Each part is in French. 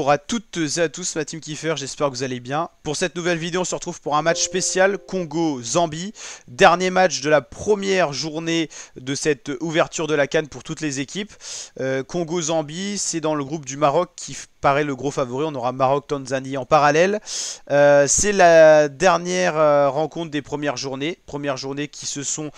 Bonjour à toutes et à tous, ma team Kiefer, j'espère que vous allez bien. Pour cette nouvelle vidéo, on se retrouve pour un match spécial Congo-Zambie. Dernier match de la première journée de cette ouverture de la CAN pour toutes les équipes. Congo-Zambie, c'est dans le groupe du Maroc qui paraît le gros favori. On aura Maroc-Tanzanie en parallèle. C'est la dernière rencontre des premières journées. Premières journées qui se sont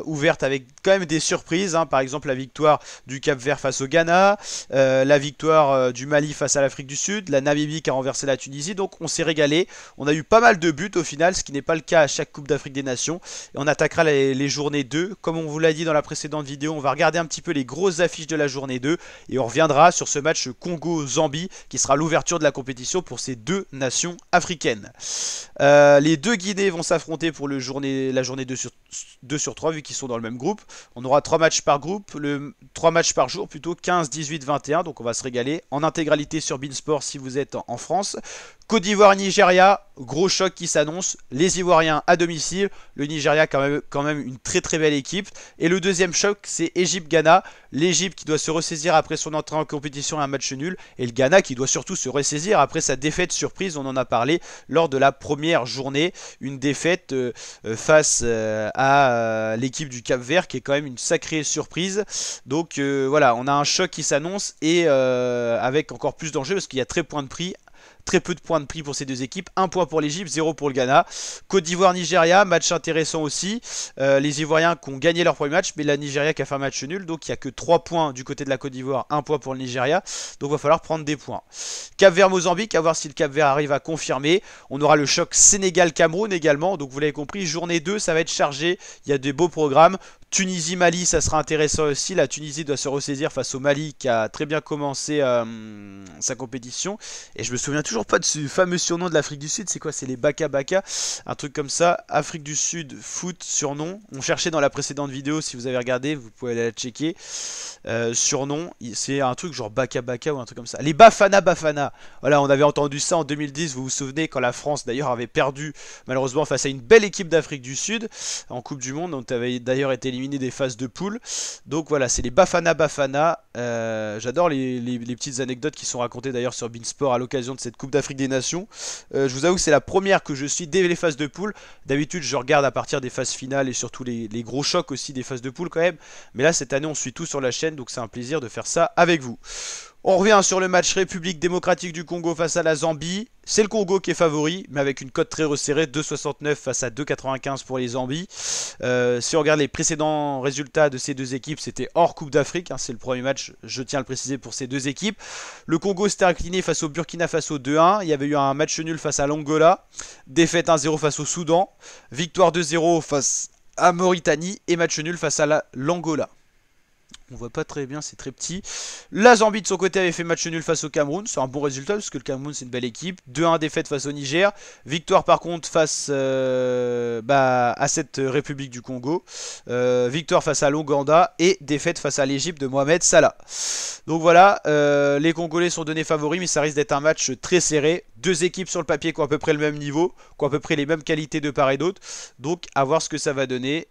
ouvertes avec quand même des surprises. Par exemple, la victoire du Cap-Vert face au Ghana. La victoire du Mali face à l'Afrique du Sud, la Namibie qui a renversé la Tunisie, donc on s'est régalé, on a eu pas mal de buts au final, ce qui n'est pas le cas à chaque Coupe d'Afrique des Nations, et on attaquera les journées 2, comme on vous l'a dit dans la précédente vidéo, on va regarder un petit peu les grosses affiches de la journée 2, et on reviendra sur ce match Congo-Zambie, qui sera l'ouverture de la compétition pour ces deux nations africaines. Les deux Guinées vont s'affronter pour la journée 2 sur 3, vu qu'ils sont dans le même groupe, on aura 3 matchs par groupe, 3 matchs par jour, plutôt 15, 18, 21, donc on va se régaler en intégralité sur Beansport si vous êtes en France. Côte d'Ivoire-Nigeria, gros choc qui s'annonce, les Ivoiriens à domicile, le Nigeria quand même une très très belle équipe. Et le deuxième choc, c'est Égypte-Ghana, l'Égypte qui doit se ressaisir après son entrée en compétition à un match nul, et le Ghana qui doit surtout se ressaisir après sa défaite surprise, on en a parlé lors de la première journée, une défaite face à l'équipe du Cap-Vert qui est quand même une sacrée surprise. Donc voilà, on a un choc qui s'annonce et avec encore plus d'enjeux parce qu'il y a très peu de points de prix pour ces deux équipes. 1 point pour l'Égypte, 0 pour le Ghana. Côte d'Ivoire-Nigeria, match intéressant aussi. Les Ivoiriens qui ont gagné leur premier match, mais la Nigeria qui a fait un match nul. Donc il n'y a que 3 points du côté de la Côte d'Ivoire, 1 point pour le Nigeria. Donc il va falloir prendre des points. Cap-Vert-Mozambique, à voir si le Cap-Vert arrive à confirmer. On aura le choc Sénégal-Cameroun également. Donc vous l'avez compris, journée 2, ça va être chargé. Il y a de beaux programmes. Tunisie-Mali, ça sera intéressant aussi. La Tunisie doit se ressaisir face au Mali qui a très bien commencé sa compétition. Et je me souviens toujours pas de ce fameux surnom de l'Afrique du Sud. C'est quoi? C'est les Baka Baka, un truc comme ça. Afrique du Sud, foot, surnom. On cherchait dans la précédente vidéo, si vous avez regardé, vous pouvez aller la checker. Surnom, c'est un truc genre Baka Baka ou un truc comme ça. Les Bafana Bafana. Voilà, on avait entendu ça en 2010, vous vous souvenez, quand la France d'ailleurs avait perdu malheureusement face à une belle équipe d'Afrique du Sud en Coupe du Monde. On avait d'ailleurs été éliminé des phases de poule. Donc voilà, c'est les Bafana Bafana. J'adore les petites anecdotes qui sont racontées d'ailleurs sur Beansport à l'occasion de cette Coupe d'Afrique des Nations. Je vous avoue que c'est la première que je suis dès les phases de poule. D'habitude, je regarde à partir des phases finales et surtout les gros chocs aussi des phases de poule quand même. Mais là, cette année, on suit tout sur la chaîne, donc c'est un plaisir de faire ça avec vous. On revient sur le match République démocratique du Congo face à la Zambie. C'est le Congo qui est favori, mais avec une cote très resserrée, 2,69 face à 2,95 pour les Zambies. Si on regarde les précédents résultats de ces deux équipes, c'était hors Coupe d'Afrique. C'est le premier match, je tiens à le préciser, pour ces deux équipes. Le Congo s'était incliné face au Burkina Faso 2-1. Il y avait eu un match nul face à l'Angola. Défaite 1-0 face au Soudan. Victoire 2-0 face à Mauritanie. Et match nul face à l'Angola. On voit pas très bien, c'est très petit. La Zambie de son côté avait fait match nul face au Cameroun. C'est un bon résultat parce que le Cameroun c'est une belle équipe. 2-1 défaite face au Niger. Victoire par contre face à cette République du Congo. Victoire face à l'Ouganda. Et défaite face à l'Égypte de Mohamed Salah. Donc voilà, les Congolais sont donnés favoris, mais ça risque d'être un match très serré. Deux équipes sur le papier qui ont à peu près le même niveau, qui ont à peu près les mêmes qualités de part et d'autre. Donc à voir ce que ça va donner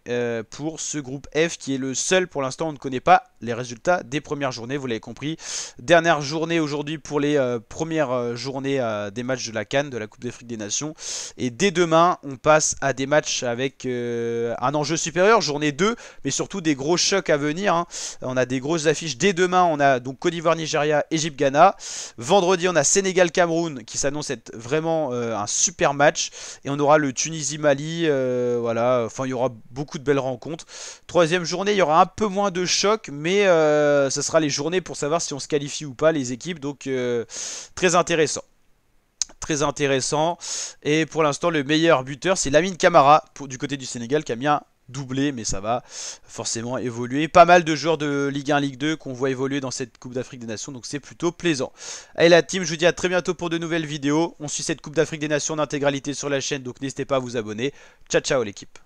pour ce groupe F qui est le seul pour l'instant. On ne connaît pas les résultats des premières journées, vous l'avez compris. Dernière journée aujourd'hui pour les premières journées des matchs de la CAN, de la Coupe d'Afrique des Nations. Et dès demain, on passe à des matchs avec un enjeu supérieur, journée 2, mais surtout des gros chocs à venir. On a des grosses affiches. Dès demain, on a donc Côte d'Ivoire-Nigeria, Égypte-Ghana. Vendredi, on a Sénégal-Cameroun qui s'annonce être vraiment un super match. Et on aura le Tunisie-Mali. Voilà, enfin, il y aura beaucoup de belles rencontres. Troisième journée, il y aura un peu moins de chocs, mais ça sera les journées pour savoir si on se qualifie ou pas les équipes, donc très intéressant. Très intéressant. Et pour l'instant, le meilleur buteur, c'est Lamine Camara du côté du Sénégal qui a bien doublé, mais ça va forcément évoluer. Pas mal de joueurs de Ligue 1, Ligue 2 qu'on voit évoluer dans cette Coupe d'Afrique des Nations, donc c'est plutôt plaisant. Allez la team, je vous dis à très bientôt pour de nouvelles vidéos. On suit cette Coupe d'Afrique des Nations en intégralité sur la chaîne, donc n'hésitez pas à vous abonner. Ciao ciao l'équipe.